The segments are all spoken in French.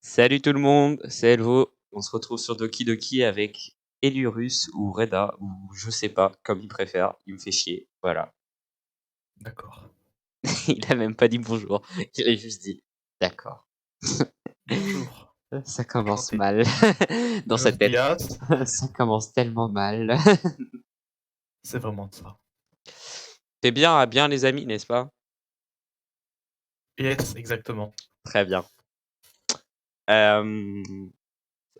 Salut tout le monde, c'est Elvo. On se retrouve sur Doki Doki avec Eliurus ou Reda, ou je sais pas, comme il préfère. Il me fait chier, voilà. D'accord. Il a même pas dit bonjour, il a juste dit d'accord. Bonjour. Ça commence Enchanté. mal dans sa Buenos tête. días. Ça commence tellement mal. C'est vraiment ça. T'es bien à bien les amis, n'est-ce pas? Yes, exactement. Très bien. Là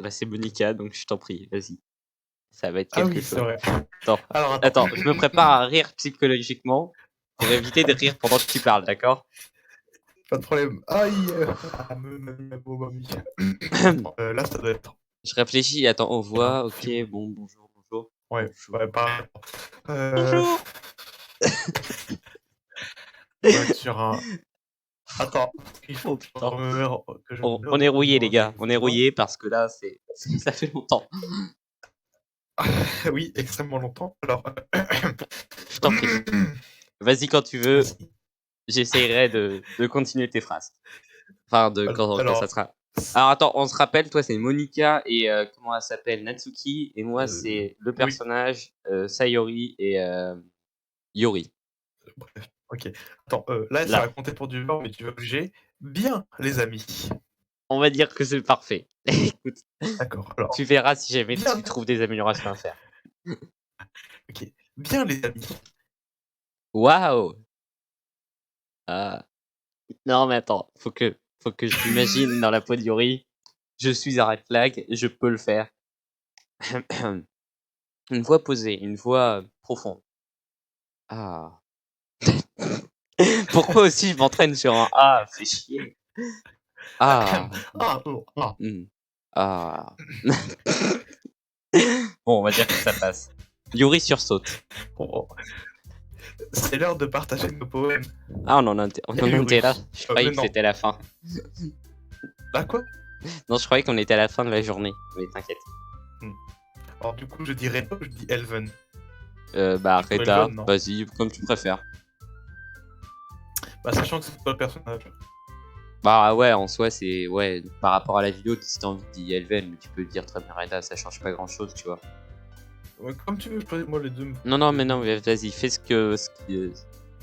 c'est Monica, donc je t'en prie, vas-y. Ça va être Ah quelque oui, c'est chose. vrai. Attends, Alors attends, je me prépare à rire psychologiquement pour éviter de rire pendant que tu parles, d'accord? Pas de problème. Aïe mamie. Attends, là, ça doit être... Je réfléchis, attends, on Il y a un voit, ok, film. bon, bonjour, bonjour. Ouais, Bonjour. pareil. Bonjour. On va être sur un... Attends, il faut Oh que je putain. me On est rouillé les remémore gars, les on est voix. rouillé parce que là, ça fait longtemps. Oui, extrêmement longtemps. Alors... Je t'en prie. Vas-y quand tu veux, Vas-y. j'essayerai de continuer tes phrases. Enfin, quand ça Alors... sera... Alors attends, on se rappelle, toi c'est Monica et comment elle s'appelle, Natsuki, et moi c'est le oui, personnage Sayori et Yori. bref. Ok. Attends, là, ça Là, va compter pour du beurre, mais tu vas obliger. Bien, les amis. on va dire que c'est parfait. Écoute, D'accord, tu alors. verras si jamais Bien. tu trouves des améliorations à faire. Ok. Bien, les amis. Waouh. Ah. Non mais attends, faut que je m'imagine dans la peau de Yori. Je suis un red flag, je peux le faire. Une voix posée, une voix profonde. Ah. Pourquoi aussi je m'entraîne sur un A? Fais chier. Ah. Ah, oh, ah. Ah. Bon, on va dire que ça passe. Yuri sursaute. Bon, c'est l'heure de partager nos poèmes. Ah, on en était là. Je Mais croyais que non. c'était la fin. Bah quoi? Non, je croyais qu'on était à la fin de la journée. Mais t'inquiète. Alors du coup, je dirais pas, je dis Elven. Bah, Pour Reda, Elven, non. vas-y, comme tu préfères. Bah sachant que c'est pas le personnage. Bah ouais, en soi, c'est... Ouais, par rapport à la vidéo, si t'as envie de dire Elven, mais tu peux dire très bien Reda, ça change pas grand-chose, tu vois. Ouais, comme tu veux, moi les deux. Non, mais non, mais vas-y, fais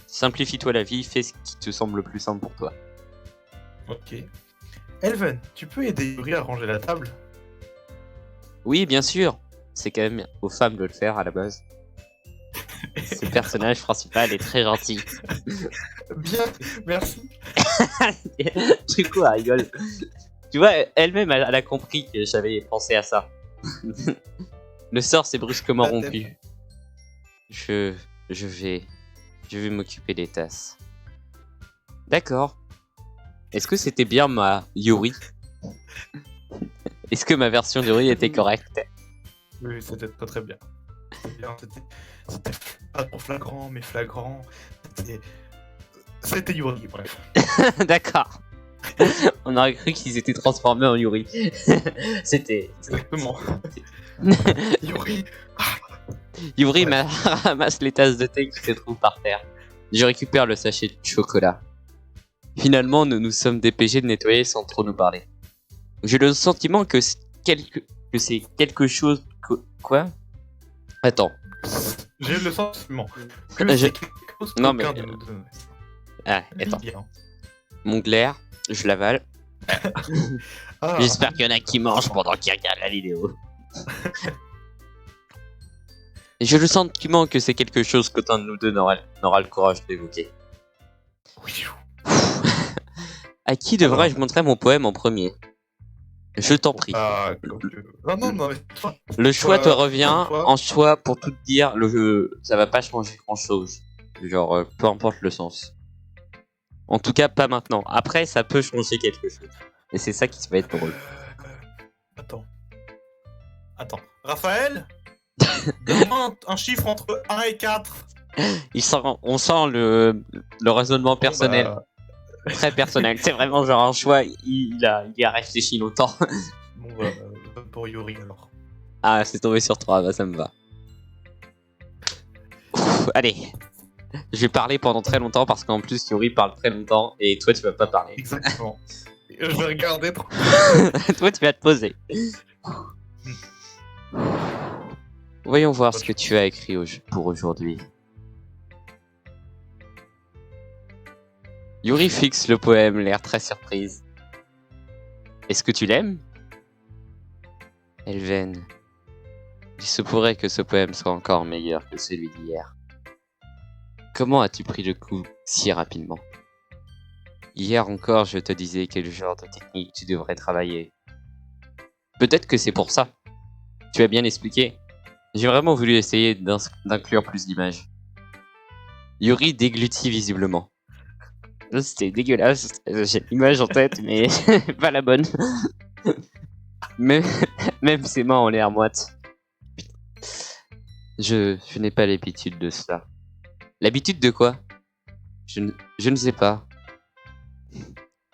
simplifie-toi la vie, fais ce qui te semble le plus simple pour toi. Ok. Elven, tu peux aider Yuri à ranger la table? Oui, bien sûr. C'est quand même aux femmes de le faire à la base. Ce personnage principal est très gentil. Bien, merci. Du coup, elle rigole. Tu vois, elle-même, elle a compris que j'avais pensé à ça. Le sort s'est brusquement rompu. Je vais m'occuper des tasses. D'accord. Est-ce que c'était bien ma Yuri? Est-ce que ma version de Yuri était correcte? Oui, c'était très très bien. C'était pas trop flagrant, mais flagrant. C'était Yuri, bref. D'accord. On aurait cru qu'ils étaient transformés en Yuri. C'était... Exactement. Yuri. Yuri Ouais. ramasse les tasses de thé qui se trouvent par terre. Je récupère le sachet de chocolat. Finalement, nous nous sommes dépêchés de nettoyer sans trop nous parler. J'ai le sentiment que c'est quelque chose... Quoi? Attends. J'ai le sentiment que c'est quelque chose Non, mais... qu'aucun de nous deux. Ah, attends. Bien. Mon glaire, je l'avale. Ah. J'espère qu'il y en a qui mangent pendant qu'ils regardent la vidéo. J'ai le sentiment que c'est quelque chose qu'aucun de nous deux n'aura le courage d'évoquer. À qui devrais-je montrer mon poème en premier? Je t'en prie. Non. Le choix te revient. En soi, pour tout te dire, ça va pas changer grand-chose. Genre, peu importe le sens. En tout cas, pas maintenant. Après, ça peut changer quelque chose. Et c'est ça qui va être drôle. Attends. Raphaël, donne-moi un chiffre entre 1 et 4. On sent le raisonnement personnel. Bon, bah... Très personnel. C'est vraiment genre un choix. Il a réfléchi longtemps. Bon, bah, pour Yuri alors. Ah, c'est tombé sur 3. Bah, ça me va. Ouf, allez. Je vais parler pendant très longtemps parce qu'en plus Yuri parle très longtemps et toi tu vas pas parler. Exactement. Je vais regarder trop. Toi, tu vas te poser. Voyons voir ce que tu as écrit pour aujourd'hui. Yuri fixe le poème, l'air très surprise. Est-ce que tu l'aimes? Elven, il se pourrait que ce poème soit encore meilleur que celui d'hier. Comment as-tu pris le coup si rapidement? Hier encore, je te disais quel genre de technique tu devrais travailler. Peut-être que c'est pour ça. Tu as bien expliqué. J'ai vraiment voulu essayer d'inclure plus d'images. Yuri déglutit visiblement. C'était dégueulasse. J'ai l'image en tête, mais pas la bonne. Même ses mains ont l'air moites. Je n'ai pas l'habitude de cela. L'habitude de quoi? Je ne sais pas.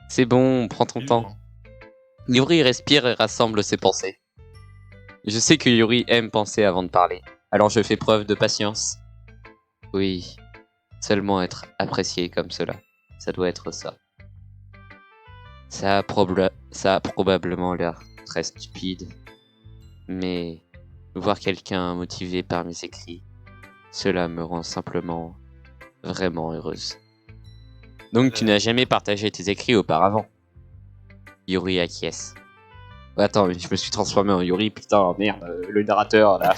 C'est bon, prends ton temps. Yuri respire et rassemble ses pensées. Je sais que Yuri aime penser avant de parler, alors je fais preuve de patience. Oui, seulement être apprécié comme cela, ça doit être ça. Ça a probablement l'air très stupide, mais voir quelqu'un motivé par mes écrits, cela me rend simplement vraiment heureuse. Donc tu n'as jamais partagé tes écrits auparavant? Yuri acquiesce. Attends, je me suis transformé en Yuri, putain, merde, le narrateur, là.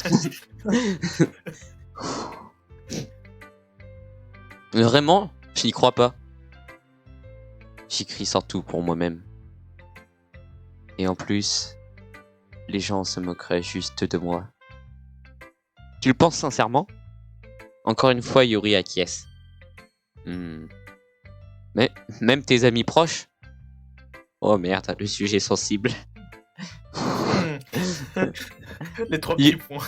Vraiment? Je n'y crois pas. J'écris surtout pour moi-même. Et en plus, les gens se moqueraient juste de moi. Tu le penses sincèrement? Encore une fois, Yuri acquiesce. Mais même tes amis proches? Oh merde, le sujet est sensible. Les 3 petits points.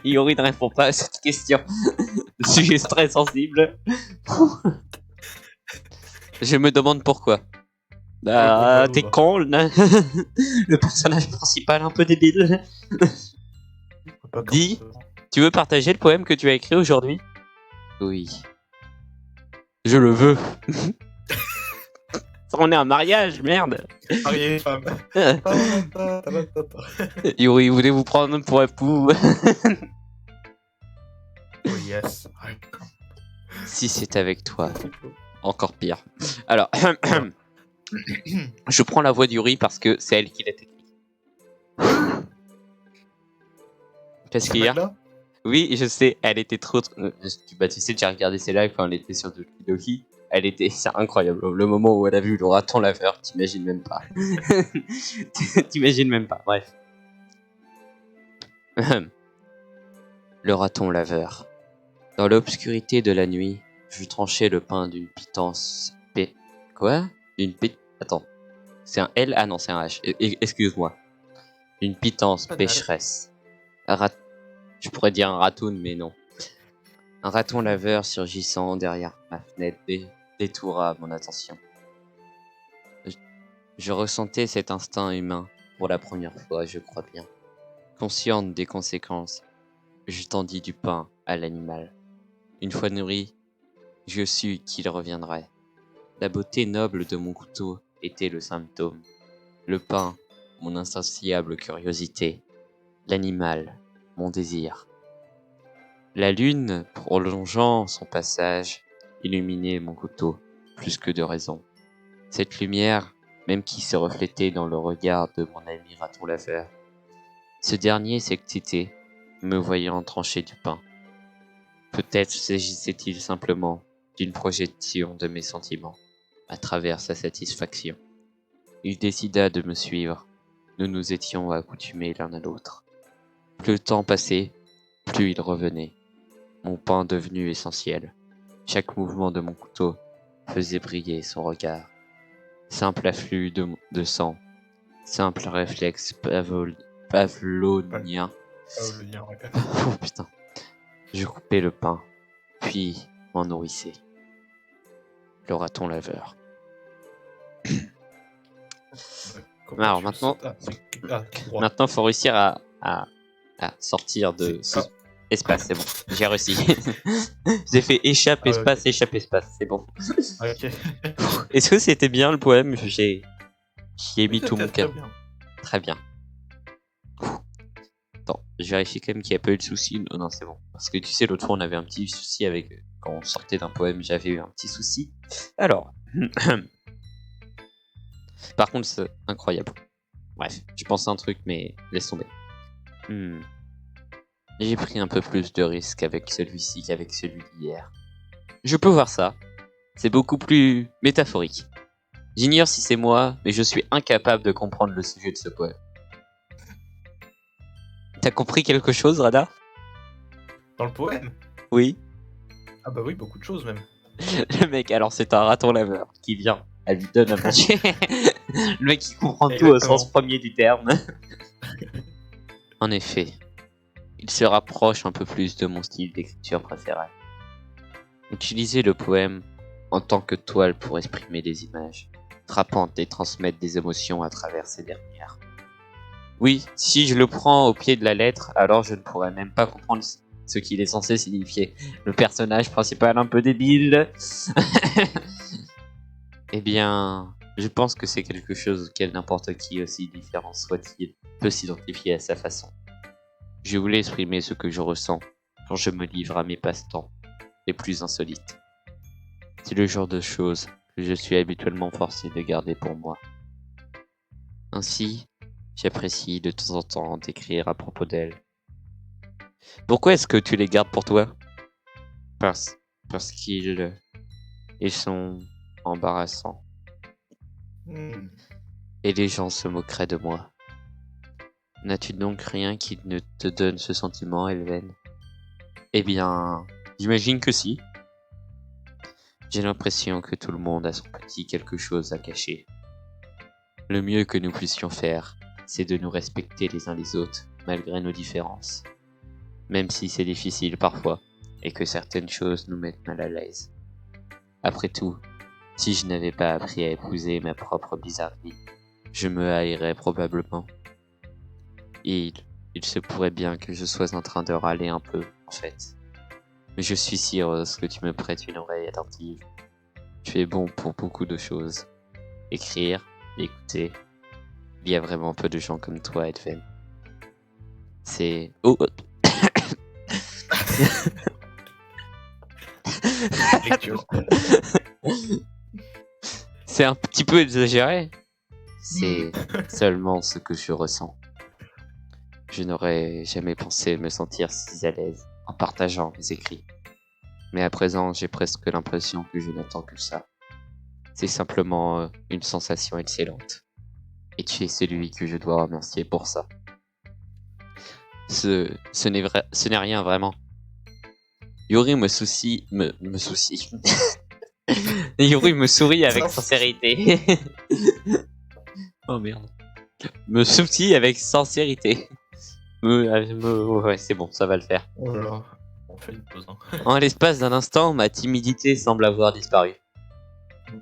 Yuri ne répond pas à cette question. Le sujet est très sensible. Je me demande pourquoi. Bah, t'es con, le personnage principal un peu débile. Dis, tu veux partager le poème que tu as écrit aujourd'hui? Oui. Je le veux. On est un mariage, merde. Marié femme. Yuri, voulez-vous prendre pour époux? Oh yes. Si c'est avec toi. Encore pire. Alors, je prends la voix d'Yuri parce que c'est elle qui l'a écrit. Parce qu'hier... Oui, je sais, elle était trop... Bah, tu sais, j'ai regardé ses lives quand elle était sur Doki. Elle était... C'est incroyable. Le moment où elle a vu le raton laveur, t'imagines même pas. T'imagines même pas, bref. Le raton laveur. Dans l'obscurité de la nuit, je tranchais le pain d'une pitance... Quoi? Attends. C'est un L? Ah non, c'est un H. Excuse-moi. Une pitance pécheresse. Je pourrais dire un ratoun, mais non. Un raton laveur surgissant derrière ma fenêtre détourna mon attention. Je ressentais cet instinct humain pour la première fois, je crois bien. Consciente des conséquences, je tendis du pain à l'animal. Une fois nourri, je sus qu'il reviendrait. La beauté noble de mon couteau était le symptôme. Le pain, mon insatiable curiosité. L'animal, mon désir. La lune, prolongeant son passage, illuminait mon couteau, plus que de raison. Cette lumière, même qui se reflétait dans le regard de mon ami raton laveur. Ce dernier s'excitait, me voyant trancher du pain. Peut-être s'agissait-il simplement d'une projection de mes sentiments, à travers sa satisfaction. Il décida de me suivre. Nous nous étions accoutumés l'un à l'autre. Plus le temps passait, plus il revenait. Mon pain devenu essentiel. Chaque mouvement de mon couteau faisait briller son regard. Simple afflux de sang, simple réflexe pavlonien. Oh putain. Je coupais le pain, puis m'en nourrissais. Le raton laveur. Alors maintenant, faut réussir à sortir de ce espace, c'est bon. J'ai réussi. J'ai fait échappe, espace, échappe, espace, c'est bon. Ok. Est-ce que c'était bien le poème? J'y ai mis tout mon Très cœur. bien. Très bien. Attends, je vérifie quand même qu'il n'y a pas eu de soucis. Non, non, c'est bon. Parce que tu sais, l'autre fois, on avait un petit souci avec... Quand on sortait d'un poème, j'avais eu un petit souci. Alors... Par contre, c'est incroyable. Bref, je pensais à un truc, mais laisse tomber. J'ai pris un peu plus de risques avec celui-ci qu'avec celui d'hier. Je peux voir ça. C'est beaucoup plus métaphorique. J'ignore si c'est moi, mais je suis incapable de comprendre le sujet de ce poème. T'as compris quelque chose, Rada? Dans le poème? Oui. Ah bah oui, beaucoup de choses même. Le mec, alors c'est un raton laveur qui vient, elle lui donne à manger. Le mec qui comprend tout au Exactement. sens premier du terme. En effet, il se rapproche un peu plus de mon style d'écriture préféré. Utiliser le poème en tant que toile pour exprimer des images frappantes et transmettre des émotions à travers ces dernières. Oui, si je le prends au pied de la lettre, alors je ne pourrais même pas comprendre ce qu'il est censé signifier. Le personnage principal un peu débile. Eh bien, je pense que c'est quelque chose auquel n'importe qui, aussi différent soit-il, peut s'identifier à sa façon. Je voulais exprimer ce que je ressens quand je me livre à mes passe-temps les plus insolites. C'est le genre de choses que je suis habituellement forcé de garder pour moi. Ainsi, j'apprécie de temps en temps d'écrire à propos d'elle. Pourquoi est-ce que tu les gardes pour toi? Parce qu'ils sont embarrassants. Et les gens se moqueraient de moi. N'as-tu donc rien qui ne te donne ce sentiment, Elven? Eh bien, j'imagine que si. J'ai l'impression que tout le monde a son petit quelque chose à cacher. Le mieux que nous puissions faire, c'est de nous respecter les uns les autres, malgré nos différences. Même si c'est difficile parfois, et que certaines choses nous mettent mal à l'aise. Après tout, si je n'avais pas appris à épouser ma propre bizarrerie, je me haïrais probablement. Et il se pourrait bien que je sois en train de râler un peu, en fait. Mais je suis si heureuse que tu me prêtes une oreille attentive. Tu es bon pour beaucoup de choses. Écrire, écouter. Il y a vraiment peu de gens comme toi, Edven. C'est... Oh, Lecture. C'est un petit peu exagéré. C'est seulement ce que je ressens. Je n'aurais jamais pensé me sentir si à l'aise en partageant mes écrits. Mais à présent, j'ai presque l'impression que je n'attends que ça. C'est simplement une sensation excellente. Et tu es celui que je dois remercier pour ça. Ce n'est rien vraiment. Yuri me soucie... me soucie. Yuri me sourit avec sincérité. Oh merde. Me soucie avec sincérité. Ouais, c'est bon, ça va le faire. Oh là là. On fait une pause. Hein. En l'espace d'un instant, ma timidité semble avoir disparu.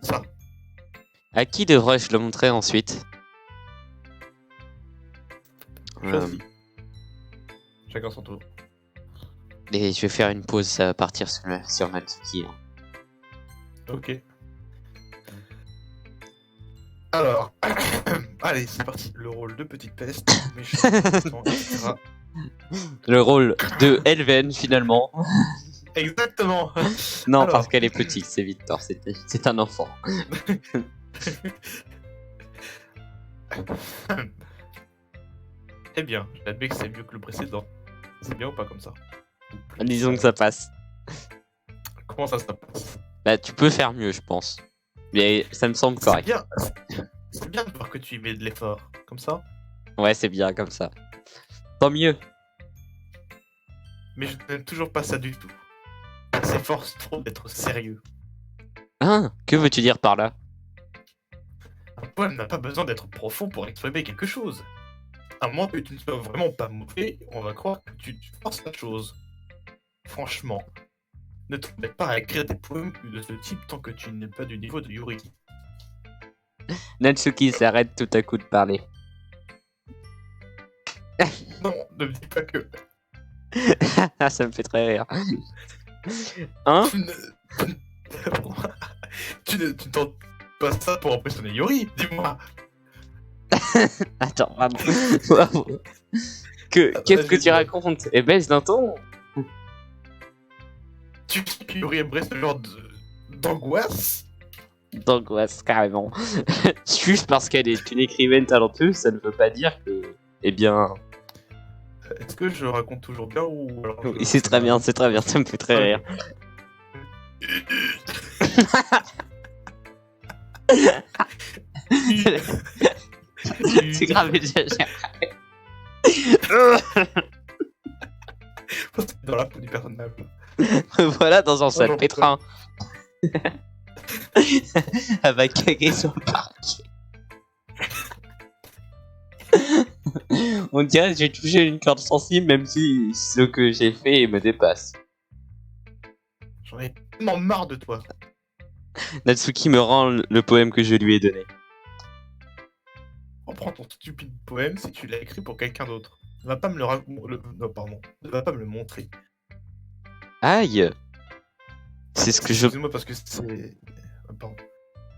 Ça. À qui devrais-je le montrer ensuite? Choisis. Chacun son tour. Et je vais faire une pause à partir sur Natsuki. Hein. Ok. Alors, allez, c'est parti. Le rôle de petite peste, méchant, etc. Le rôle de Elven, finalement. Exactement. Non, Alors. parce qu'elle est petite, c'est Victor, c'est un enfant. Eh bien, j'admets que c'est mieux que le précédent. C'est bien ou pas comme ça? Disons que ça passe. Comment ça se passe? Bah, tu peux faire mieux, je pense. Mais ça me semble correct. C'est bien de voir que tu y mets de l'effort. Comme ça? Ouais, c'est bien comme ça. Tant mieux. Mais je n'aime toujours pas ça du tout. Ça s'efforce trop d'être sérieux. Hein? Que veux-tu dire par là? Un poème n'a pas besoin d'être profond pour exprimer quelque chose. À moins que tu ne sois vraiment pas mauvais, on va croire que tu forces la chose. Franchement, ne te mets pas à écrire des poèmes de ce type tant que tu n'es pas du niveau de Yuri. Natsuki s'arrête tout à coup de parler. Non, ne me dis pas que... Ah, ça me fait très rire. Hein? Tu ne tentes pas ça pour impressionner Yuri, dis-moi. Attends, pardon. Waouh. Qu'est-ce que tu j'ai- racontes? Et baisse d'un ton. Tu sais que Yuri aimerait ce genre d'angoisse? D'angoisse, carrément. Juste parce qu'elle est une écrivaine talentueuse, ça ne veut pas dire que. Eh bien. Est-ce que je raconte toujours bien ou alors Oui, c'est très bien, ça me fait très rire. C'est grave, Dans la peau du personnage. Voilà, dans un sale non, pétrin. Elle va caguer sur le parquet. On dirait que j'ai touché une corde sensible, même si ce que j'ai fait me dépasse. J'en ai tellement marre de toi. Natsuki me rend le poème que je lui ai donné. Reprends ton stupide poème si tu l'as écrit pour quelqu'un d'autre. Ne va pas me non, pardon. Ne va pas me le montrer. Aïe! C'est ce que je. Excuse-moi parce que c'est. Pardon.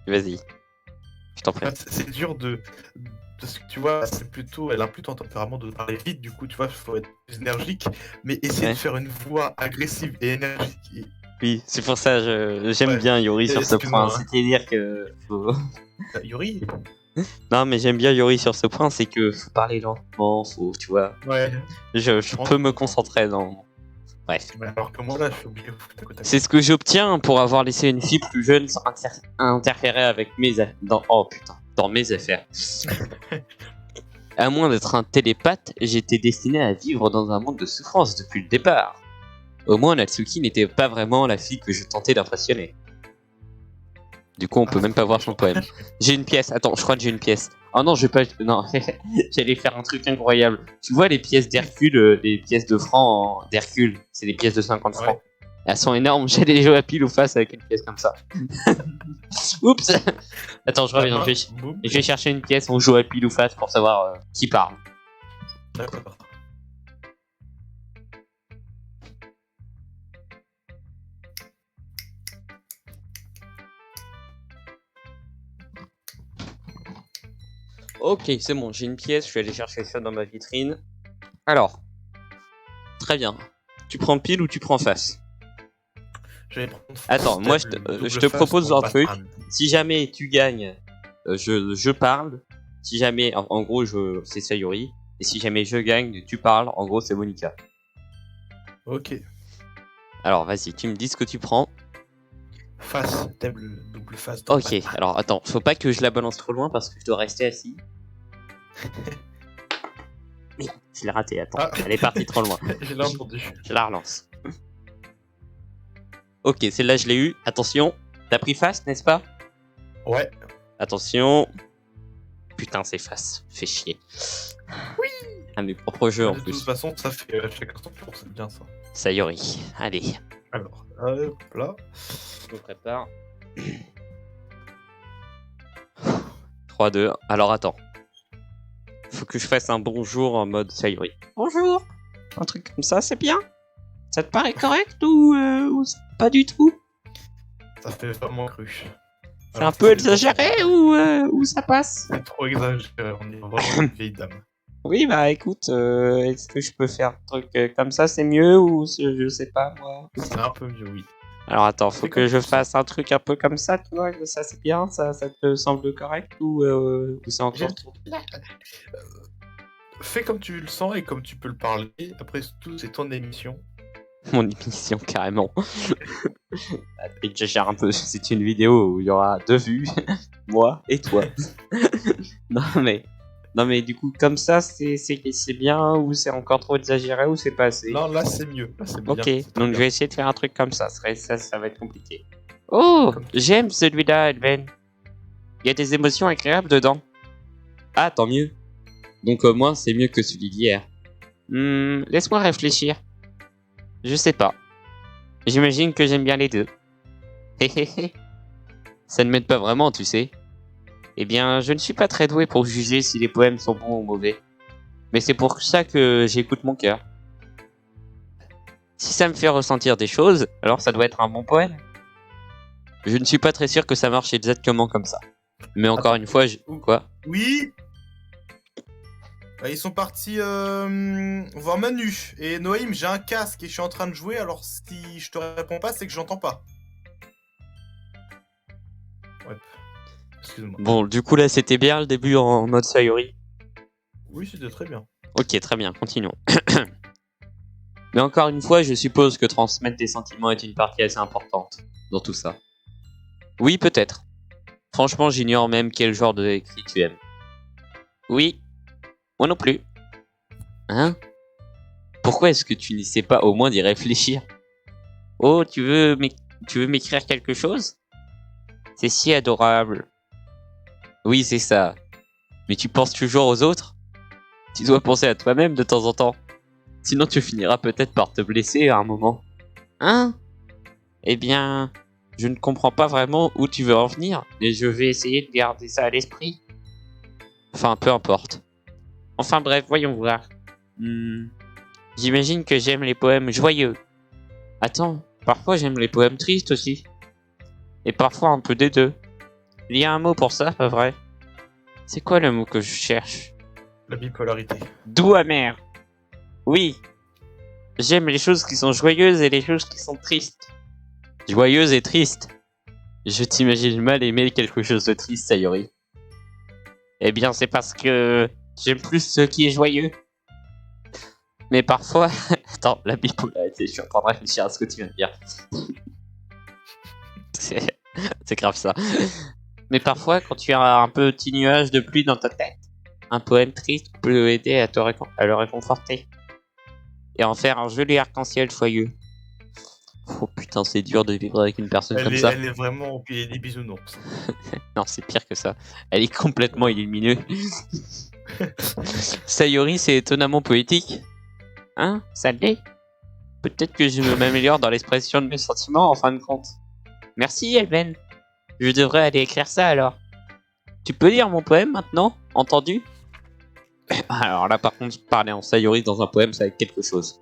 Vas-y. Je t'en En prie. fait, c'est dur de. Parce que tu vois, c'est plutôt. Elle a plutôt un tempérament de parler vite, du coup, tu vois, il faut être plus énergique. Mais essayer Ouais. de faire une voix agressive et énergique. Oui, c'est pour ça j'aime Ouais. bien Yuri sur ce Excuse-moi, point. hein. C'est-à-dire que. Yuri? Non, mais j'aime bien Yuri sur ce point, c'est que faut parler lentement, faut, tu vois. Ouais. Je peux me concentrer dans. Bref. Mais alors que moi, là, je suis obligé de foutre à côté. C'est ce que j'obtiens pour avoir laissé une fille plus jeune sans interférer avec mes dans mes affaires. À moins d'être un télépathe, j'étais destiné à vivre dans un monde de souffrance depuis le départ. Au moins, Natsuki n'était pas vraiment la fille que je tentais d'impressionner. Du coup, on peut même pas voir son poème. J'ai une pièce. Attends, je crois que j'ai une pièce. Oh non, je vais pas. Non, j'allais faire un truc incroyable. Tu vois les pièces d'Hercule, les pièces de francs d'Hercule, c'est des pièces de 50 francs. Ouais. Elles sont énormes. J'allais jouer à pile ou face avec une pièce comme ça. Oups. Attends, je reviens. Je vais chercher une pièce. On joue à pile ou face pour savoir qui parle. D'accord. Ok, c'est bon, j'ai une pièce, je vais aller chercher ça dans ma vitrine. Alors, très bien. Tu prends pile ou tu prends face? Je vais prendre Attends, moi je te propose un truc. Batman. Si jamais tu gagnes, je parle. Si jamais, en gros, c'est Sayori. Et si jamais je gagne, tu parles. En gros, c'est Monica. Ok. Alors, vas-y, tu me dis ce que tu prends. Face, double face. Ok, alors attends, faut pas que je la balance trop loin parce que je dois rester assis. Je l'ai raté, attends. Ah. Elle est partie trop loin. Je l'ai entendu. Je la relance. Ok, celle-là je l'ai eu. Attention, t'as pris face, n'est-ce pas? Ouais. Attention. Putain, c'est face. Fais chier. Oui. À mes propres jeux en De plus. toute façon, ça fait chacun son tour, c'est bien ça. Sayori. Allez, Alors, hop là. je me prépare. 3-2. Alors attends. Faut que je fasse un bonjour en mode Sayori. Bonjour. Un truc comme ça, c'est bien? Ça te paraît correct ou pas du tout? Ça fait vraiment cru. C'est un peu exagéré ou ça passe? C'est trop exagéré, on est vraiment une vieille dame. Oui, bah écoute, est-ce que je peux faire un truc comme ça, c'est mieux ou je sais pas moi? C'est un peu mieux, oui. Alors attends, faut C'est que comme je ça. fasse un truc un peu comme ça, tu vois, que ça c'est bien, ça te semble correct ou c'est encore trop? Fais comme tu le sens et comme tu peux le parler. Après tout, c'est ton émission. Mon émission carrément. J'exagère un peu, c'est une vidéo où il y aura 2 vues, moi et toi. Non mais du coup comme ça c'est bien ou c'est encore trop exagéré ou c'est pas assez? Non, là c'est mieux. Là, c'est bien. Ok, C'est très donc je bien. vais essayer de faire un truc comme ça, ça va être compliqué. Oh, Comme- j'aime celui-là, Elven. Il y a des émotions agréables dedans. Ah, tant mieux. Donc au moins c'est mieux que celui d'hier. Laisse-moi réfléchir. Je sais pas. J'imagine que j'aime bien les deux. Héhéhé. Ça ne m'aide pas vraiment, tu sais. Eh bien, je ne suis pas très doué pour juger si les poèmes sont bons ou mauvais. Mais c'est pour ça que j'écoute mon cœur. Si ça me fait ressentir des choses, alors ça doit être un bon poème. Je ne suis pas très sûr que ça marche exactement comme ça. Mais encore une fois, Quoi? Oui. Ils sont partis voir Manu. Et Noïm, j'ai un casque et je suis en train de jouer, alors si je te réponds pas, c'est que j'entends pas. Ouais. Excuse-moi. Bon, du coup là c'était bien le début en mode Sayori. Oui, c'était très bien. Ok, très bien, continuons. Mais encore une fois, je suppose que transmettre des sentiments est une partie assez importante dans tout ça. Oui, peut-être. Franchement, j'ignore même quel genre de écrit tu aimes. Oui, moi non plus. Hein? Pourquoi est-ce que tu n'essaies pas au moins d'y réfléchir? Oh, tu veux m'écrire quelque chose? C'est si adorable. Oui, c'est ça. Mais tu penses toujours aux autres? Tu dois penser à toi-même de temps en temps. Sinon tu finiras peut-être par te blesser à un moment. Hein? Eh bien, je ne comprends pas vraiment où tu veux en venir, mais je vais essayer de garder ça à l'esprit. Enfin, peu importe. Enfin bref, voyons voir. J'imagine que j'aime les poèmes joyeux. Attends, parfois j'aime les poèmes tristes aussi. Et parfois un peu des deux. Il y a un mot pour ça, pas vrai? C'est quoi le mot que je cherche? La bipolarité. Doux amer. Oui. J'aime les choses qui sont joyeuses et les choses qui sont tristes. Joyeuses et tristes. Je t'imagine mal aimer quelque chose de triste, Sayori. Eh bien, c'est parce que j'aime plus ce qui est joyeux. Mais parfois... Attends, la bipolarité, je suis en train de réfléchir à ce que tu viens de dire. C'est grave ça. Mais parfois, quand tu as un petit nuage de pluie dans ta tête, un poème triste peut aider à le réconforter. Et en faire un joli arc-en-ciel joyeux. Oh putain, c'est dur de vivre avec une personne comme ça. Elle est vraiment au pied des bisounours. Non, c'est pire que ça. Elle est complètement illuminée. Sayori, c'est étonnamment poétique. Hein? Ça l'est? Peut-être que je m'améliore dans l'expression de mes sentiments en fin de compte. Merci, Elben. Je devrais aller écrire ça alors. Tu peux lire mon poème maintenant? Entendu? Alors là, par contre, parler en Sayori dans un poème, ça va être quelque chose.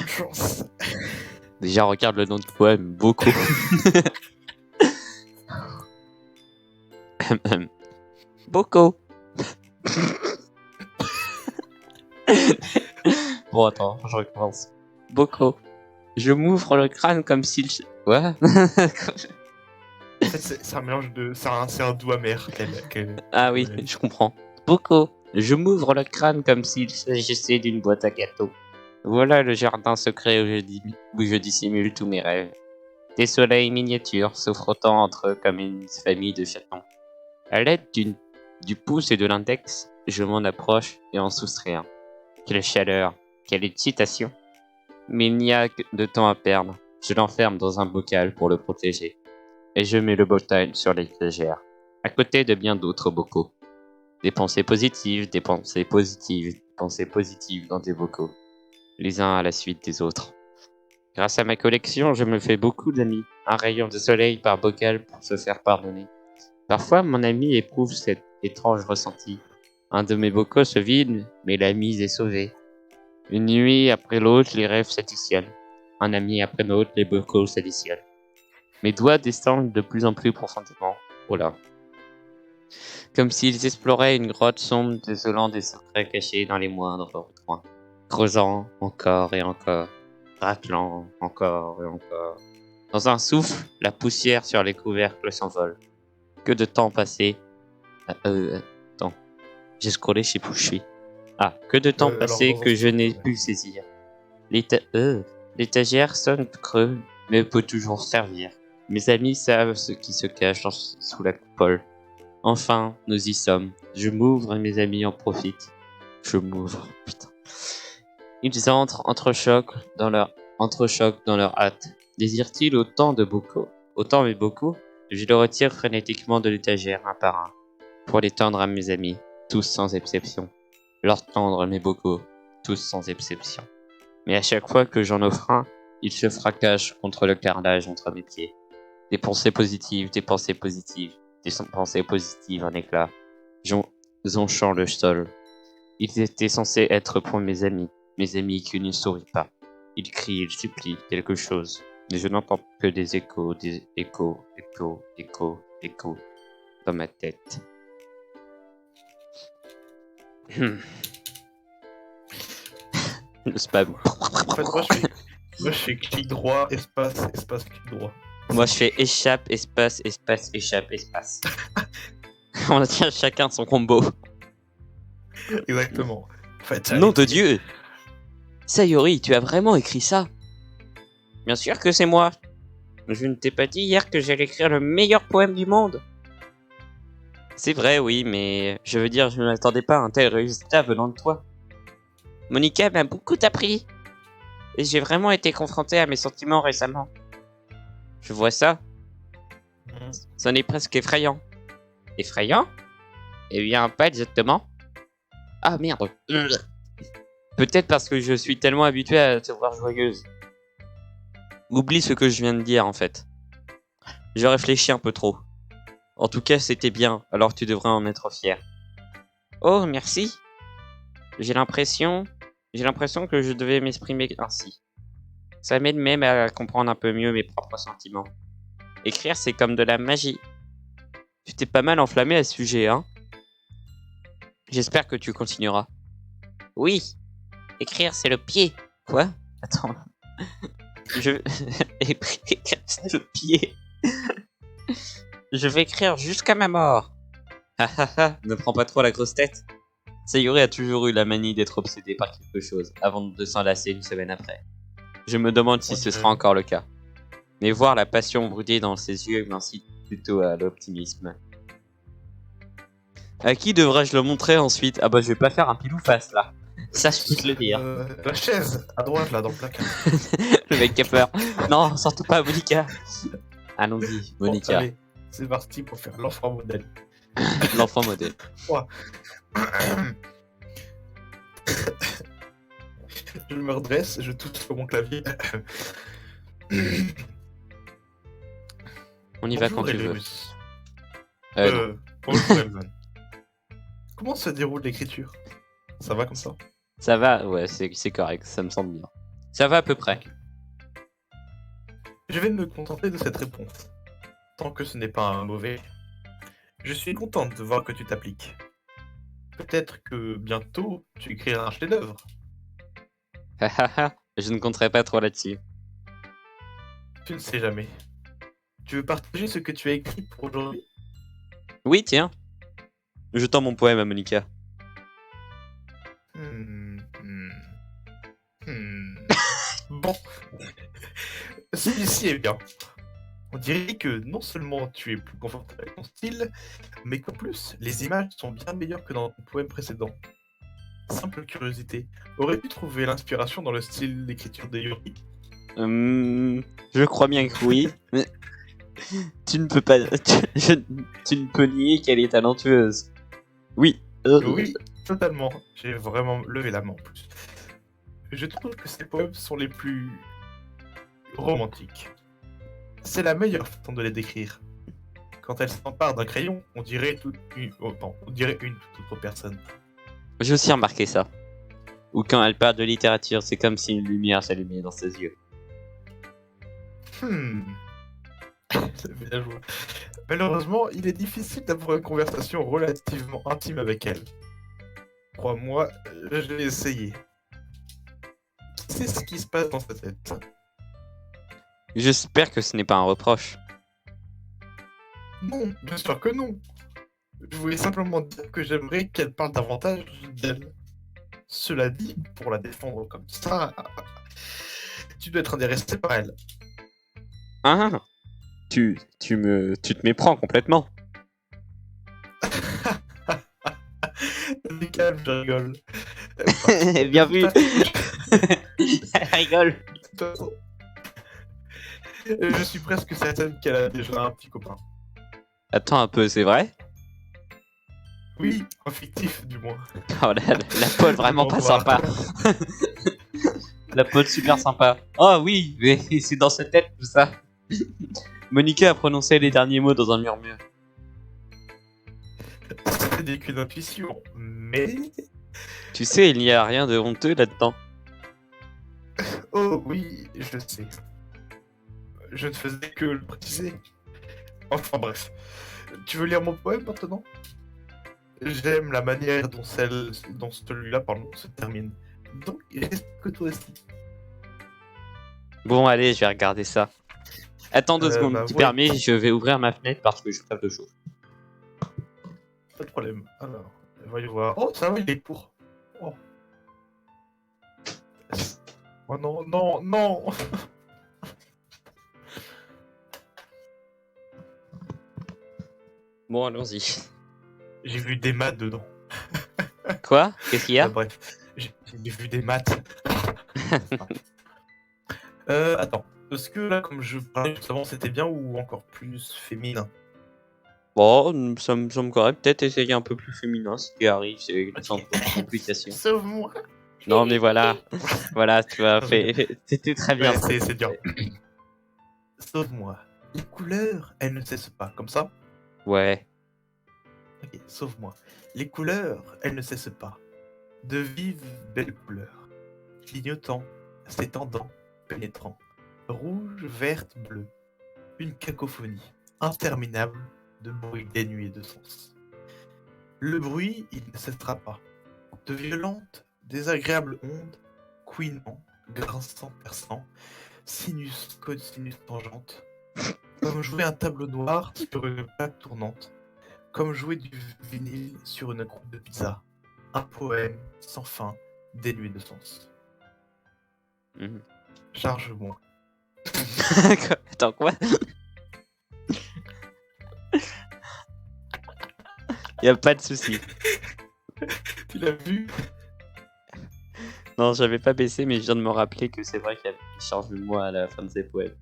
Chance. Déjà, regarde le nom du poème, beaucoup. Boko. Bon, attends, je recommence. Boko. Je m'ouvre le crâne comme s'il... Quoi? En fait, c'est un mélange de. C'est un doux amer Ah oui, je comprends. Boko. Je m'ouvre le crâne comme s'il s'agissait d'une boîte à gâteaux. Voilà le jardin secret où je dissimule tous mes rêves. Des soleils miniatures se frottant entre eux comme une famille de chatons. À l'aide du pouce et de l'index, je m'en approche et en soustrais un. Quelle chaleur, quelle excitation. Mais il n'y a que de temps à perdre. Je l'enferme dans un bocal pour le protéger. Et je mets le bocal sur l'étagère, à côté de bien d'autres bocaux. Des pensées positives, des pensées positives, des pensées positives dans des bocaux. Les uns à la suite des autres. Grâce à ma collection, je me fais beaucoup d'amis. Un rayon de soleil par bocal pour se faire pardonner. Parfois, mon ami éprouve cet étrange ressenti. Un de mes bocaux se vide, mais l'ami est sauvé. Une nuit après l'autre, les rêves s'additionnent. Un ami après l'autre, les bocaux s'additionnent. Mes doigts descendent de plus en plus profondément. Oh là. Comme s'ils exploraient une grotte sombre, décelant des secrets cachés dans les moindres recoins. Creusant encore et encore. Raclant encore et encore. Dans un souffle, la poussière sur les couvercles s'envole. Que de temps passé. Attends. J'ai scrollé, je sais plus où je suis. Ah, que de temps passé que je n'ai pu saisir. L'étagère sonne creux, mais peut toujours servir. Mes amis savent ce qui se cache sous la coupole. Enfin, nous y sommes. Je m'ouvre et mes amis en profitent. Je m'ouvre, putain. Ils entrechoquent dans leur hâte. Désirent-ils autant mes bocaux? Je les retire frénétiquement de l'étagère un par un, pour les tendre à mes amis, tous sans exception. Leur tendre mes bocaux, tous sans exception. Mais à chaque fois que j'en offre un, ils se fracassent contre le carrelage entre mes pieds. Des pensées positives, des pensées positives, des pensées positives en éclats, jonchant le sol. Ils étaient censés être pour mes amis qui ne sourient pas. Ils crient, ils supplient quelque chose, mais je n'entends que des échos dans ma tête. Le spam. En fait, moi, je fais clic droit, espace, espace, clic droit. Moi, je fais échappe, espace, espace, échappe, espace. On tient chacun son combo. Exactement. En fait, ça Nom de écrit- Dieu! Sayori, tu as vraiment écrit ça? Bien sûr que c'est moi. Je ne t'ai pas dit hier que j'allais écrire le meilleur poème du monde. C'est vrai, oui, mais je veux dire, je ne m'attendais pas à un tel résultat venant de toi. Monica m'a beaucoup appris. Et j'ai vraiment été confronté à mes sentiments récemment. Je vois ça. Ça n'est presque effrayant. Effrayant? Eh bien, pas exactement. Ah merde. Peut-être parce que je suis tellement habitué à te voir joyeuse. Oublie ce que je viens de dire en fait. Je réfléchis un peu trop. En tout cas, c'était bien, alors tu devrais en être fier. Oh, merci. J'ai l'impression que je devais m'exprimer ainsi. Ça m'aide même à comprendre un peu mieux mes propres sentiments. Écrire, c'est comme de la magie. Tu t'es pas mal enflammé à ce sujet, hein? J'espère que tu continueras. Oui, écrire, c'est le pied. Quoi? Attends. Je... écrire, c'est le pied. Je vais écrire jusqu'à ma mort. Ne prends pas trop la grosse tête. Sayori a toujours eu la manie d'être obsédé par quelque chose, avant de s'en lasser une semaine après. Je me demande si ce sera encore le cas. Mais voir la passion brûler dans ses yeux m'incite plutôt à l'optimisme. À qui devrais-je le montrer ensuite? Ah bah je vais pas faire un pile ou face là. Ça je peux te le dire. La chaise, à droite, là, dans le placard. Le mec qui a peur. Non, surtout pas Monica. Allons-y, Monica. Bon, allez, c'est parti pour faire l'enfant modèle. L'enfant modèle. Je me redresse, je touche sur mon clavier. On y va quand tu veux. Elvis. Non. Bonjour Elvan. Comment se déroule l'écriture? Ça va comme ça? Ça va, ouais, c'est correct, ça me semble bien. Ça va à peu près. Je vais me contenter de cette réponse. Tant que ce n'est pas un mauvais. Je suis contente de voir que tu t'appliques. Peut-être que bientôt tu écriras un chef-d'œuvre. Je ne compterai pas trop là-dessus. Tu ne sais jamais. Tu veux partager ce que tu as écrit pour aujourd'hui? Oui, tiens. Je tends mon poème à Monica. Bon. Celui-ci est bien. On dirait que non seulement tu es plus confortable avec ton style, mais qu'en plus, les images sont bien meilleures que dans ton poème précédent. Simple curiosité, aurais-tu trouvé l'inspiration dans le style d'écriture de Yuri? Je crois bien que oui. Mais tu ne peux pas... tu ne peux nier qu'elle est talentueuse. Oui. Oui, totalement. J'ai vraiment levé la main en plus. Je trouve que ces poèmes sont les plus romantiques. C'est la meilleure façon de les décrire. Quand elle s'empare d'un crayon, on dirait on dirait une toute autre personne. J'ai aussi remarqué ça. Ou quand elle parle de littérature, c'est comme si une lumière s'allumait dans ses yeux. C'est bien joué. Malheureusement, il est difficile d'avoir une conversation relativement intime avec elle. Crois-moi, je vais essayer. Qui sait ce qui se passe dans sa tête? J'espère que ce n'est pas un reproche. Non, bien sûr que non. Je voulais simplement dire que j'aimerais qu'elle parle davantage d'elle. Cela dit, pour la défendre comme ça, tu dois être intéressé par elle. Ah, tu te méprends complètement. Calme, je rigole. Bien vu. Elle rigole. De toute façon, je suis presque certaine qu'elle a déjà un petit copain. Attends un peu, c'est vrai? Oui, un fictif du moins. Oh, la Paul vraiment pas sympa. La Paul super sympa. Oh oui, mais c'est dans sa tête tout ça. Monica a prononcé les derniers mots dans un murmure. Ce n'est qu'une intuition, mais... Tu sais, il n'y a rien de honteux là-dedans. Oh oui, je sais. Je ne faisais que le préciser. Enfin bref. Tu veux lire mon poème maintenant? J'aime la manière dont celui-là se termine. Donc, j'espère que toi aussi. Bon, allez, je vais regarder ça. Attends 2 secondes, Bah tu ouais, permets, je vais ouvrir ma fenêtre parce que je crève de chaud. pas de problème. Alors, voyons voir. Oh, ça va, il est pour. Oh. Oh non, non, non. Bon, allons-y. J'ai vu des maths dedans. Quoi? Qu'est-ce qu'il y a? Bref, j'ai vu des maths. Attends. Est-ce que là, comme je parlais juste avant, c'était bien ou encore plus féminin? Bon, ça me semble correct. Peut-être essayer un peu plus féminin, ce qui arrive, c'est sans trop de complications. Sauve-moi. Non, mais voilà. Voilà, tu as Non, fait. C'était très bien. Ouais, c'est dur. Sauve-moi. Les couleurs, elles ne cessent pas. Comme ça? Ouais. Ok, sauve-moi. Les couleurs, elles ne cessent pas. De vives, belles couleurs. Clignotants, s'étendant, pénétrant. Rouge, verte, bleu. Une cacophonie interminable de bruits dénués de sens. Le bruit, il ne cessera pas. De violentes, désagréables ondes, couinant, grinçant, perçant, sinus, cosinus, tangente, comme jouer un tableau noir sur une plaque tournante, comme jouer du vinyle sur une croûte de pizza, un poème sans fin, dénué de sens. Mhm. Charge-moi. Attends, quoi? Y a pas de souci. Tu l'as vu? Non, j'avais pas baissé, mais je viens de me rappeler que c'est vrai qu'il y avait des charges de moi à la fin de ces poèmes.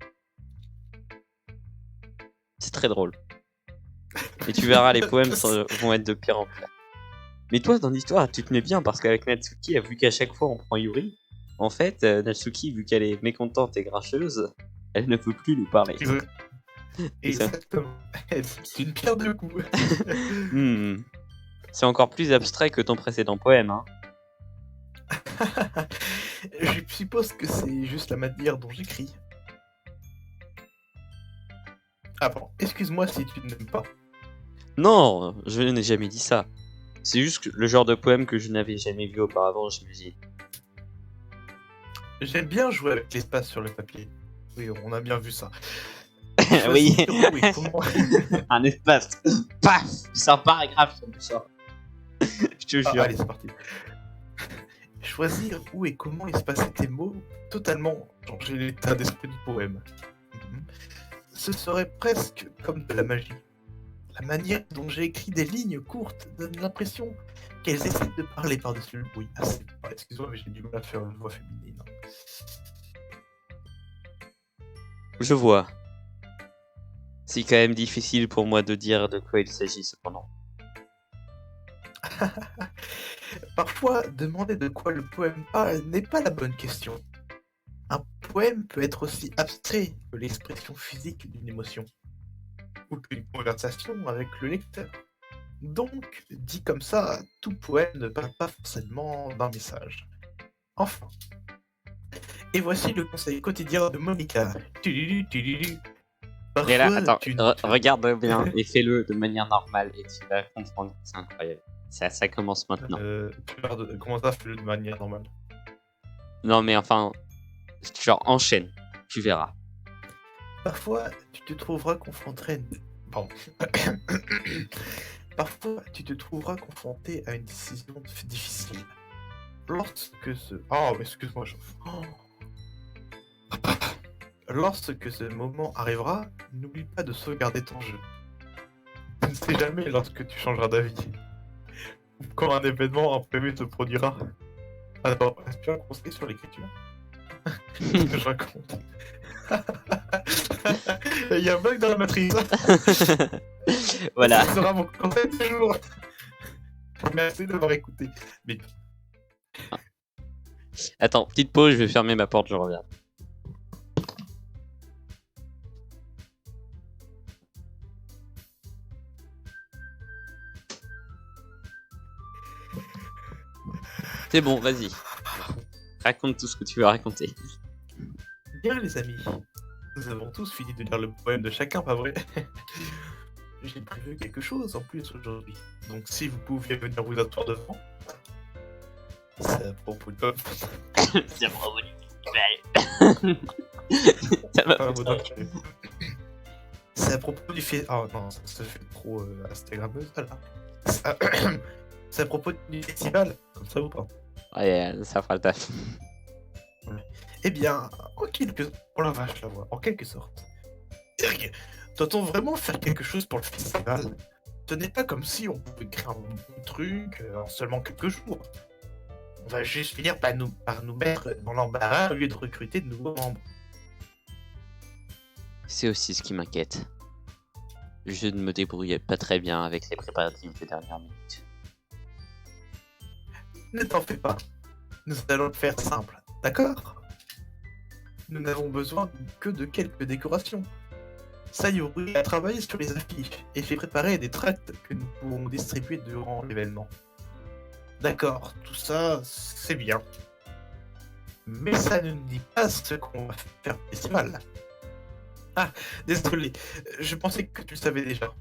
C'est très drôle. Et tu verras, les poèmes vont être de pire en pire. Mais toi, dans l'histoire, tu te mets bien parce qu'avec Natsuki, vu qu'à chaque fois on prend Yuri, en fait, Natsuki, vu qu'elle est mécontente et grincheuse, elle ne peut plus nous parler. Exactement. C'est une pierre deux coups. Hmm. C'est encore plus abstrait que ton précédent poème, hein. Je suppose que c'est juste la manière dont j'écris. Ah bon, excuse-moi si tu ne m'aimes pas. Non, je n'ai jamais dit ça. C'est juste le genre de poème que je n'avais jamais vu auparavant, j'imagine. J'aime bien jouer avec l'espace sur le papier. Oui, on a bien vu ça. Oui. Choisir où et comment- Un espace. Paf. C'est un paragraphe comme ça. Je te Ah, jure. allez, c'est parti. Choisir où et comment espacer tes mots, totalement changer l'état d'esprit du poème. Mhm. Ce serait presque comme de la magie. La manière dont j'ai écrit des lignes courtes donne l'impression qu'elles essaient de parler par-dessus le bruit. Ah, excuse-moi, mais j'ai du mal à faire une voix féminine. Je vois. C'est quand même difficile pour moi de dire de quoi il s'agit cependant. Parfois, demander de quoi le poème parle n'est pas la bonne question. Un poème peut être aussi abstrait que l'expression physique d'une émotion, ou qu'une conversation avec le lecteur. Donc, dit comme ça, tout poème ne parle pas forcément d'un message. Enfin. Et voici le conseil quotidien de Monica. Et là, Parfois, attends, tu ne te- regarde bien et fais-le de manière normale et tu vas comprendre. C'est incroyable. Ça commence maintenant. Comment ça, fais-le de manière normale? Non, mais enfin, genre enchaîne. Tu verras. Parfois, tu te trouveras confronté. Pardon. Parfois, tu te trouveras confronté à une décision difficile. Lorsque ce. Oh, excuse-moi, Oh. Lorsque ce moment arrivera, n'oublie pas de sauvegarder ton jeu. Tu ne sais jamais lorsque tu changeras d'avis. Ou quand un événement imprévu se produira. Attends, est-ce que tu as un conseil sur l'écriture? Qu'est-ce que je raconte? Il y a un bug dans la matrice. Voilà. Ce sera mon conseil du jour. Merci d'avoir écouté. Bip. Attends, petite pause, je vais fermer ma porte, je reviens. C'est bon, vas-y. Raconte tout ce que tu veux raconter. Bien les amis, nous avons tous fini de lire le poème de chacun, pas vrai? J'ai prévu quelque chose en plus aujourd'hui. Donc si vous pouviez venir vous asseoir devant. C'est à propos de... C'est vraiment du Ça va Ah, pas. bon, c'est à propos du fait... Oh non, ça fait trop Instagrammeuse, là. Ça- C'est à propos du festival, comme ça ou pas? Ouais, ça fera le taf. Eh bien, en quelque... Oh la vache, la voix. En quelque sorte. Erg, doit-on vraiment faire quelque chose pour le festival? Ce n'est pas comme si on pouvait créer un bon truc en seulement quelques jours. On va juste finir par nous mettre dans l'embarras au lieu de recruter de nouveaux membres. C'est aussi ce qui m'inquiète. Je ne me débrouillais pas très bien avec les préparatifs de dernière minute. Ne t'en fais pas. Nous allons le faire simple, d'accord? Nous n'avons besoin que de quelques décorations. Sayuri a travaillé sur les affiches et fait préparer des tracts que nous pourrons distribuer durant l'événement. D'accord, tout ça, c'est bien. Mais ça ne nous dit pas ce qu'on va faire au festival. Ah, désolé, je pensais que tu le savais déjà.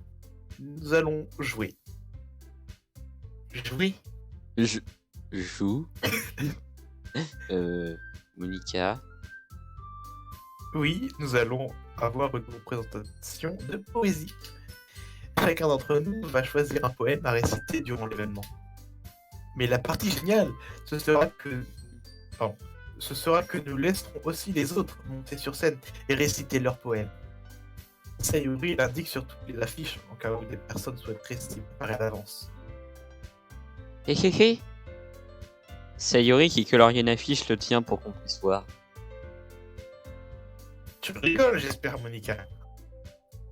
Nous allons jouer. Jouer? Je joue. Monica. Oui, nous allons avoir une représentation de poésie. Chacun d'entre nous va choisir un poème à réciter durant l'événement. Mais la partie géniale, ce sera que nous laisserons aussi les autres monter sur scène et réciter leurs poèmes. Sayuri l'indique sur toutes les affiches en cas où des personnes souhaiteraient s'y préparer à l'avance. Hé hé hé. Sayori qui colorie une affiche le tient pour qu'on puisse voir. Tu rigoles, j'espère, Monica.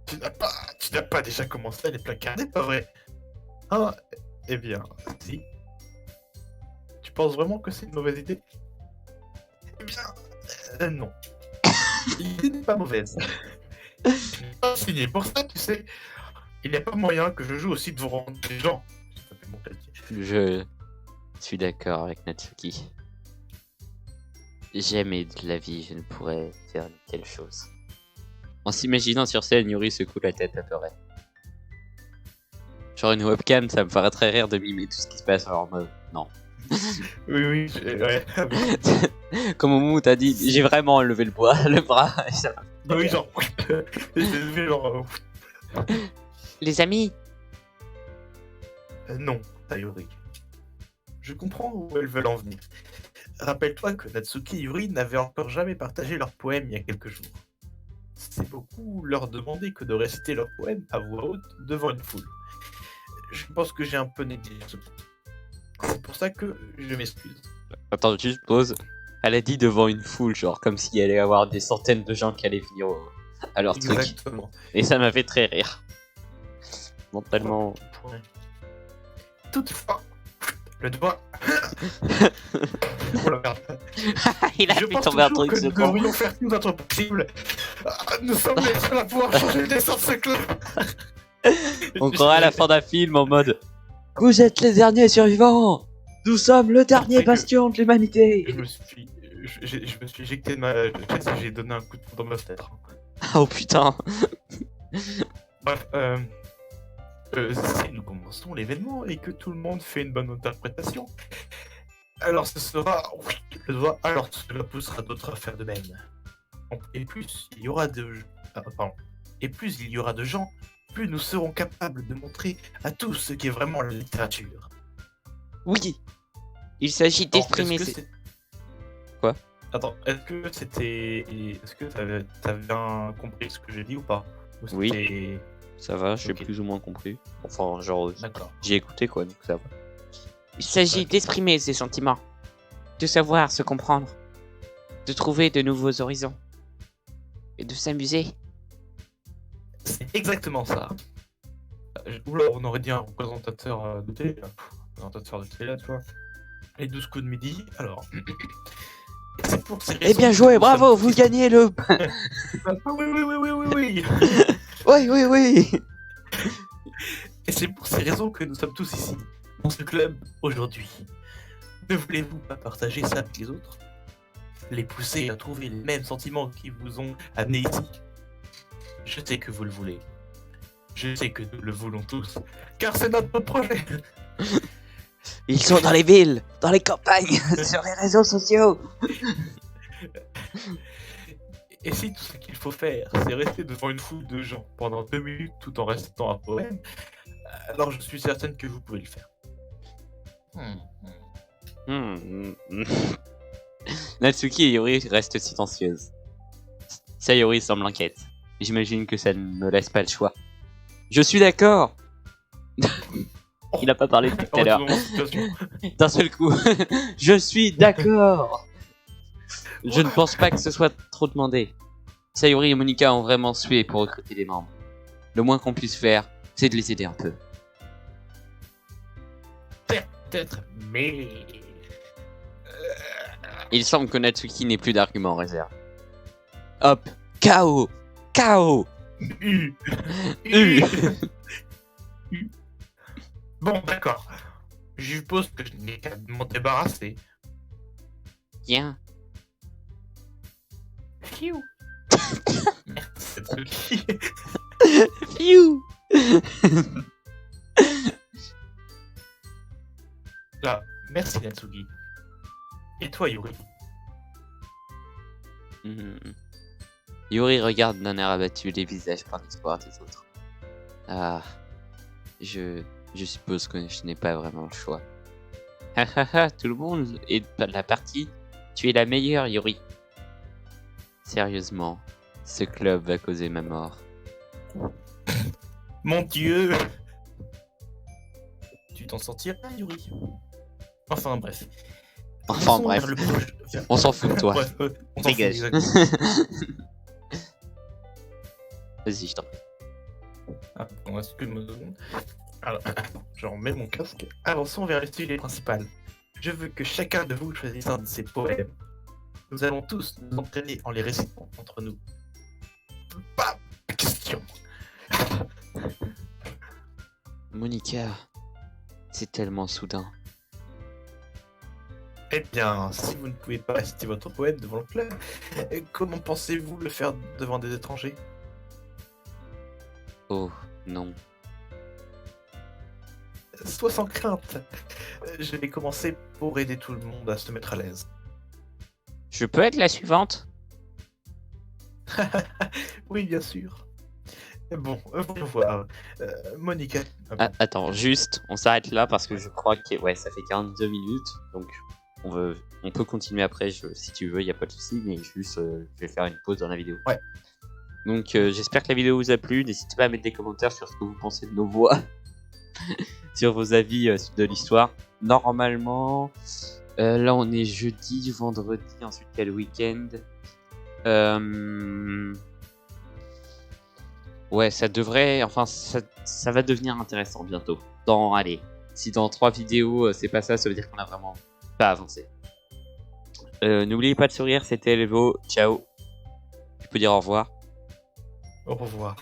Tu n'as pas déjà commencé à les placarder, pas vrai? Ah, eh bien, si. Tu penses vraiment que c'est une mauvaise idée? Eh bien, non. L'idée n'est pas mauvaise. Je n'ai pas signé pour ça, tu sais. Il n'y a pas moyen que je joue aussi devant des gens. Ça fait mon clavier. Je suis d'accord avec Natsuki. Jamais de la vie je ne pourrais faire une telle chose. En s'imaginant sur scène, Yuri secoue la tête apeurée. Genre une webcam, ça me ferait très rire de mimer tout ce qui se passe en mode non. Oui, ouais. Comme au moment où t'as dit, j'ai vraiment enlevé le bras. Et ça... Oui, genre. J'ai levé genre. Les amis. Non, Sayori. Je comprends où elles veulent en venir. Rappelle-toi que Natsuki et Yuri n'avaient encore jamais partagé leur poème il y a quelques jours. C'est beaucoup leur demander que de réciter leur poème à voix haute devant une foule. Je pense que j'ai un peu négligé ce point. C'est pour ça que je m'excuse. Attends, juste pause. Elle a dit devant une foule, genre comme s'il allait y avoir des centaines de gens qui allaient venir à leur truc. Exactement. Et ça m'a fait très rire. Mentalement. Ouais. Toutefois, le doigt. Oh la merde. Il a Je fait pense tomber un toujours truc que ce nous con. devrions faire tout notre possible. Nous sommes les seuls à pouvoir changer les sorts de ce club. On croirait à la fin d'un film en mode vous êtes les derniers survivants. Nous sommes le dernier bastion de l'humanité. Je me suis éjecté de ma chaise et j'ai donné un coup de poing dans ma fenêtre. Oh putain. Bref, si nous commençons l'événement et que tout le monde fait une bonne interprétation, alors ce sera le doigt, alors cela poussera d'autres à faire de même. Et plus il y aura de gens, plus nous serons capables de montrer à tous ce qu'est vraiment la littérature. Oui. Il s'agit d'exprimer ses... Quoi? Attends, est-ce que t'avais bien compris ce que j'ai dit ou pas? Ou Oui. c'était- Ça va, j'ai Ok. plus ou moins compris. Enfin, genre, D'accord. j'ai écouté quoi, donc ça va. Il s'agit d'exprimer ses sentiments, de savoir se comprendre, de trouver de nouveaux horizons et de s'amuser. C'est exactement ça. Oula, on aurait dit un représentateur de télé, là. Représentateur de télé, tu vois. Les 12 coups de midi, alors. C'est pour ces Eh raisons bien que joué, nous bravo, sommes- vous gagnez le... Ah, oui. Oui. Et c'est pour ces raisons que nous sommes tous ici, dans ce club, aujourd'hui. Ne voulez-vous pas partager ça avec les autres? Les pousser à trouver les mêmes sentiments qui vous ont amené ici? Je sais que vous le voulez. Je sais que nous le voulons tous, car c'est notre projet. Ils sont dans les villes, dans les campagnes, sur les réseaux sociaux. Et si tout ce qu'il faut faire, c'est rester devant une foule de gens pendant 2 minutes tout en restant un poème, alors je suis certaine que vous pouvez le faire. Natsuki et Yuri restent silencieuses. Sayori semble inquiète. J'imagine que ça ne me laisse pas le choix. Je suis d'accord. Il a pas parlé depuis tout à l'heure. D'un seul coup, je suis d'accord. Je ne pense pas que ce soit trop demandé. Sayori et Monika ont vraiment sué pour recruter des membres. Le moins qu'on puisse faire, c'est de les aider un peu. Peut-être, mais... Il semble que Natsuki n'ait plus d'arguments en réserve. Hop, KO, KO. Bon, d'accord. Je suppose que je n'ai qu'à m'en débarrasser. Tiens. Pfiou. Merci Natsuki. Pfiou. Là, merci Natsuki. Et toi Yuri? Yuri regarde d'un air abattu les visages par l'espoir des autres. Ah, je suppose que je n'ai pas vraiment le choix. Hahaha, tout le monde est de la partie. Tu es la meilleure, Yuri. Sérieusement, ce club va causer ma mort. Mon Dieu! Tu t'en sortiras, Yuri? Enfin bref. Enfin bref, on s'en fout de toi. Bref, on s'en fout, Dégage. Vas-y, je t'en prie. Attends, excuse-moi 2 secondes. Alors, je remets mon casque. Avançons vers le sujet principal. Je veux que chacun de vous choisisse un de ces poèmes. Nous allons tous nous entraîner en les récitant entre nous. Pas de question. Monika, c'est tellement soudain. Eh bien, si vous ne pouvez pas réciter votre poème devant le club, comment pensez-vous le faire devant des étrangers? Oh, non. Sois sans crainte. Je vais commencer pour aider tout le monde à se mettre à l'aise. Je peux être la suivante? Oui, bien sûr. Bon, voyons voir. Monika. Ah, attends, juste, on s'arrête là parce que je crois que ouais, ça fait 42 minutes, donc on peut continuer après si tu veux, y a pas de souci, mais juste je vais faire une pause dans la vidéo. Ouais. Donc j'espère que la vidéo vous a plu, n'hésitez pas à mettre des commentaires sur ce que vous pensez de nos voix, sur vos avis de l'histoire. Normalement, là on est jeudi, vendredi, ensuite il y a le week-end. Ouais, ça devrait, enfin ça va devenir intéressant bientôt. Si dans 3 vidéos c'est pas ça, ça veut dire qu'on a vraiment pas avancé. N'oubliez pas de sourire, c'était Elvo, ciao. Tu peux dire au revoir. Au revoir.